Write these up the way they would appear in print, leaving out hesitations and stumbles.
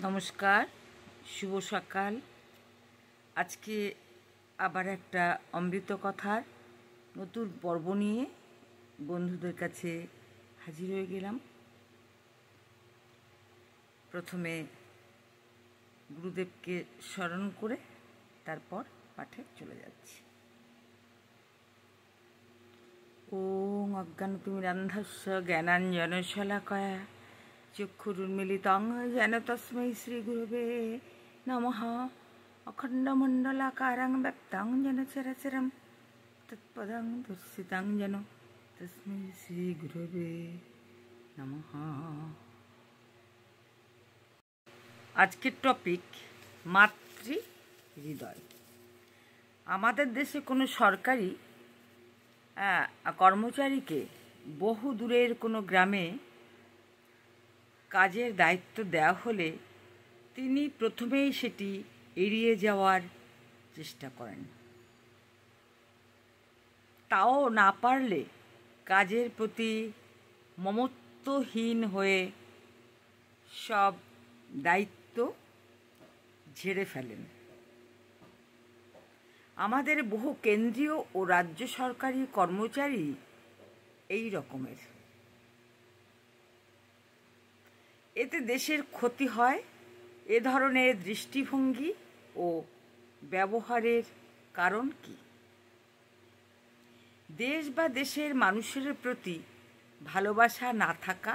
নমস্কার, শুভ সকাল। আজকে আবার একটা অমৃত কথার নতুন পর্ব নিয়ে বন্ধুদের কাছে হাজির হয়ে গেলাম। প্রথমে গুরুদেবকে স্মরণ করে তারপর পাঠে চলে যাচ্ছি। ওং অজ্ঞানতিমিরান্ধস্য জ্ঞানাঞ্জনশলাকয়া চক্ষুরুন্মিলিতং যেন তস্मै শ্রীগুরবে নমঃ। অখণ্ডমণ্ডলাকারং ব্যক্তং যেন চরাচরং তৎপদং দর্শিতং যেন তস্मै শ্রীগুরবে নমঃ। আজকের টপিক মাতৃ হৃদয়। আমাদের দেশে কোনো সরকারি কর্মচারীকে বহু দূরের কোনো গ্রামে কাজের দায়িত্ব দেওয়া হলে তিনি প্রথমেই সেটি এড়িয়ে যাওয়ার চেষ্টা করেন। তাও না পারলে কাজের প্রতি মমত্বহীন হয়ে সব দায়িত্ব ঝেড়ে ফেলেন। আমাদের বহু কেন্দ্রীয় ও রাজ্য সরকারি কর্মচারী এই রকমের। এতে দেশের ক্ষতি হয়। এ ধরনের দৃষ্টিভঙ্গি ও ব্যবহারের কারণ কি? দেশ বা দেশের মানুষের প্রতি ভালোবাসা না থাকা,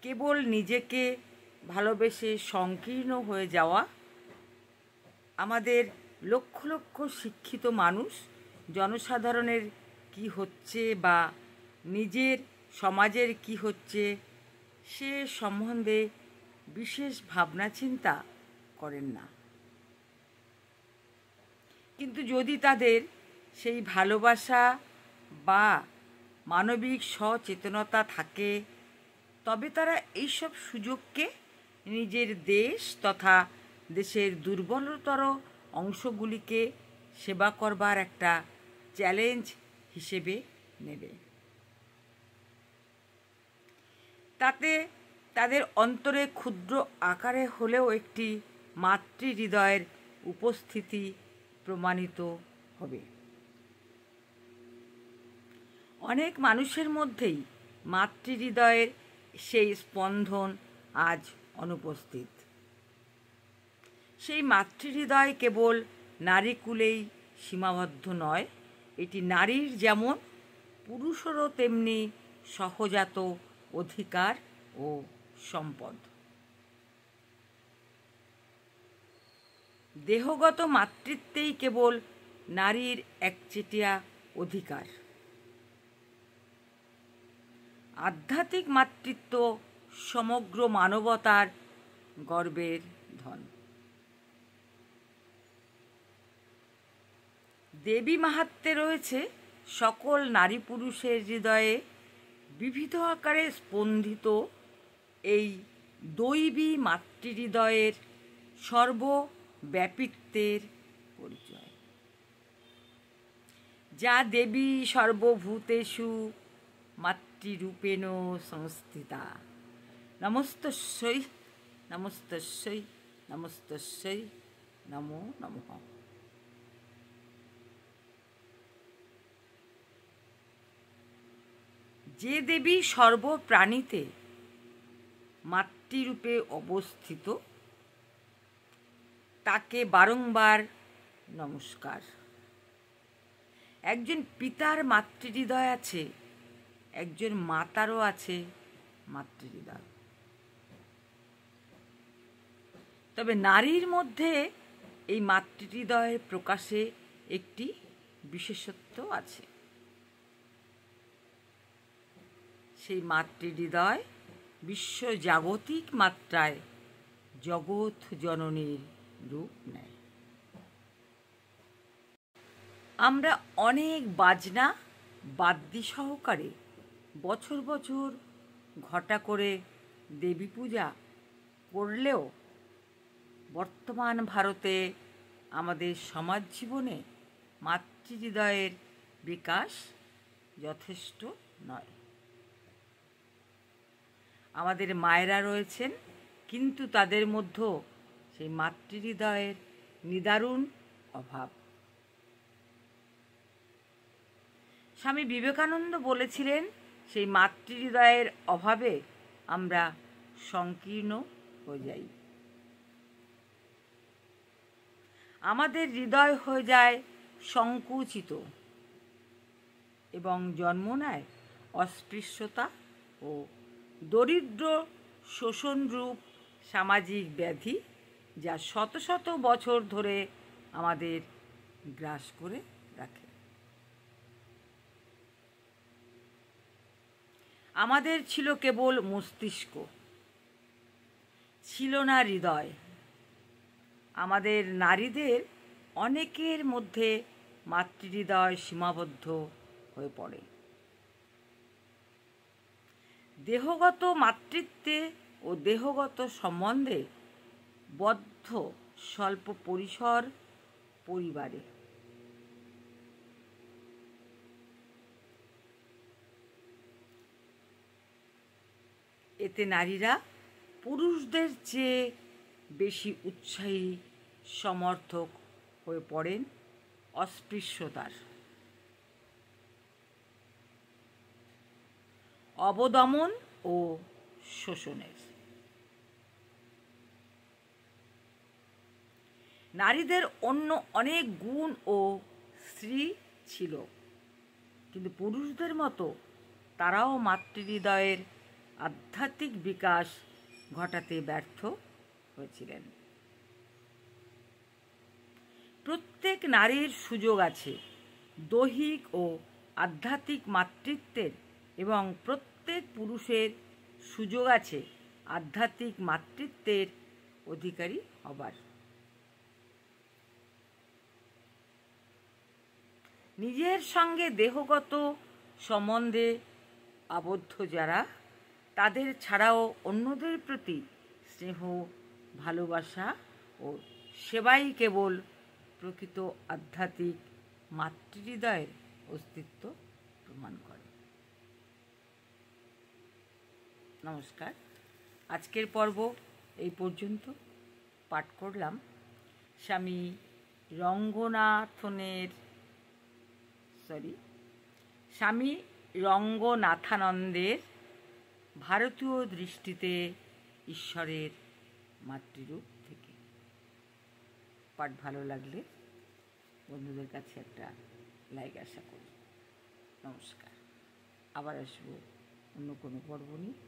কেবল নিজেকে ভালোবেসে সংকীর্ণ হয়ে যাওয়া। আমাদের লক্ষ লক্ষ শিক্ষিত মানুষ জনসাধারণের কি হচ্ছে বা নিজের সমাজের কি হচ্ছে সে সম্বন্ধে বিশেষ ভাবনা চিন্তা করেন না। কিন্তু যদি তাদের সেই ভালোবাসা বা মানবিক সচেতনতা থাকে, তবে তারা এইসব সুযোগকে নিজের দেশ তথা দেশের দুর্বলতর অংশগুলিকে সেবা করবার একটা চ্যালেঞ্জ হিসেবে নেবে। তাতে তাদের অন্তরে ক্ষুদ্র আকারে হলেও একটি মাতৃহৃদয়ের উপস্থিতি প্রমাণিত হবে। অনেক মানুষের মধ্যেই মাতৃহৃদয়ের সেই স্পন্দন আজ অনুপস্থিত। সেই মাতৃহৃদয় কেবল নারীকুলেই সীমাবদ্ধ নয়, এটি নারীর যেমন পুরুষেরও তেমনি সহজাত অধিকার ও সম্পদ। দেহগত মাতৃত্বেই কেবল নারীর একচেটিয়া অধিকার। আধ্যাত্মিক মাতৃত্ব সমগ্র মানবতার গর্বের ধন। দেবী মাহাত্ম্যে রয়েছে সকল নারী পুরুষের হৃদয়ে বিবিধ আকারে স্পন্দিত এই দৈবী মাতৃহৃদয়ের সর্বব্যাপিত্বের পরিচয়। যা দেবী সর্বভূতেষু মাতৃরূপেণ সংস্থিতা। নমস্তস্যৈ নমস্তস্যৈ নমস্তস্যৈ নমো নমঃ। যে দেবী সর্বপ্রাণীতে মাতৃরূপে অবস্থিত, তাকে বারংবার নমস্কার। একজন পিতার মাতৃহৃদয় আছে, একজন মাতারও আছে মাতৃহৃদয়। তবে নারীর মধ্যে এই মাতৃহৃদয়ের প্রকাশে একটি বিশেষত্ব আছে। সেই মাতৃহৃদয় বিশ্বজাগতিক মাত্রায় জগৎ জননীর রূপ নেয়। আমরা অনেক বাজনা বাদ্যি সহকারে বছর বছর ঘটা করে দেবী পূজা করলেও বর্তমান ভারতে আমাদের সমাজ জীবনে মাতৃহৃদয়ের বিকাশ যথেষ্ট নয়। আমাদের মায়েরা রয়েছেন কিন্তু তাদের মধ্যেও সেই মাতৃহৃদয়ের নিদারুণ অভাব। স্বামী বিবেকানন্দ বলেছিলেন, সেই মাতৃহৃদয়ের অভাবে আমরা সংকীর্ণ হয়ে যাই। আমাদের হৃদয় হয়ে যায় সংকুচিত এবং জন্ম নেয় অস্পৃশ্যতা ও দরিদ্র শোষণরূপ সামাজিক ব্যাধি, যা শত শত বছর ধরে আমাদের গ্রাস করে রাখে। আমাদের ছিল কেবল মস্তিষ্ক, ছিল না হৃদয়। আমাদের নারীদের অনেকের মধ্যে মাতৃহৃদয় সীমাবদ্ধ হয়ে পড়ে। দেহগত মাতৃত্বে ও দেহগত সম্বন্ধে বদ্ধ স্বল্প পরিসর পরিবারে। এতে নারীরা পুরুষদের চেয়ে বেশি উৎসাহী সমর্থক হয়ে পড়েন অস্পৃশ্যতার, অবদমন ও শোষণের। নারীদের অন্য অনেক গুণ ও শ্রী ছিল, কিন্তু পুরুষদের মতো তারাও মাতৃহৃদয়ের আধ্যাত্মিক বিকাশ ঘটাতে ব্যর্থ হয়েছিলেন। প্রত্যেক নারীর সুযোগ আছে দৈহিক ও আধ্যাত্মিক মাতৃত্বের, এবং প্রত্যেক পুরুষের সুযোগ আছে আধ্যাত্মিক মাতৃত্বের অধিকারী হবার। নিজের সঙ্গে দেহগত সম্বন্ধে আবদ্ধ যারা, তাদের ছাড়াও অন্যদের প্রতি স্নেহ, ভালোবাসা ও সেবাই কেবল প্রকৃত আধ্যাত্মিক মাতৃহৃদয়ের অস্তিত্ব প্রমাণ করে। নমস্কার। আজকের পর্ব এই পর্যন্ত। পাঠ করলাম স্বামী রঙ্গনাথানন্দের ভারতীয় দৃষ্টিতে ঈশ্বরের মাতৃরূপ থেকে। পাঠ ভালো লাগলে বন্ধুদের কাছে একটা লাইক আশা করি। নমস্কার। আবার আসবো অন্য কোনো পর্ব নিয়ে।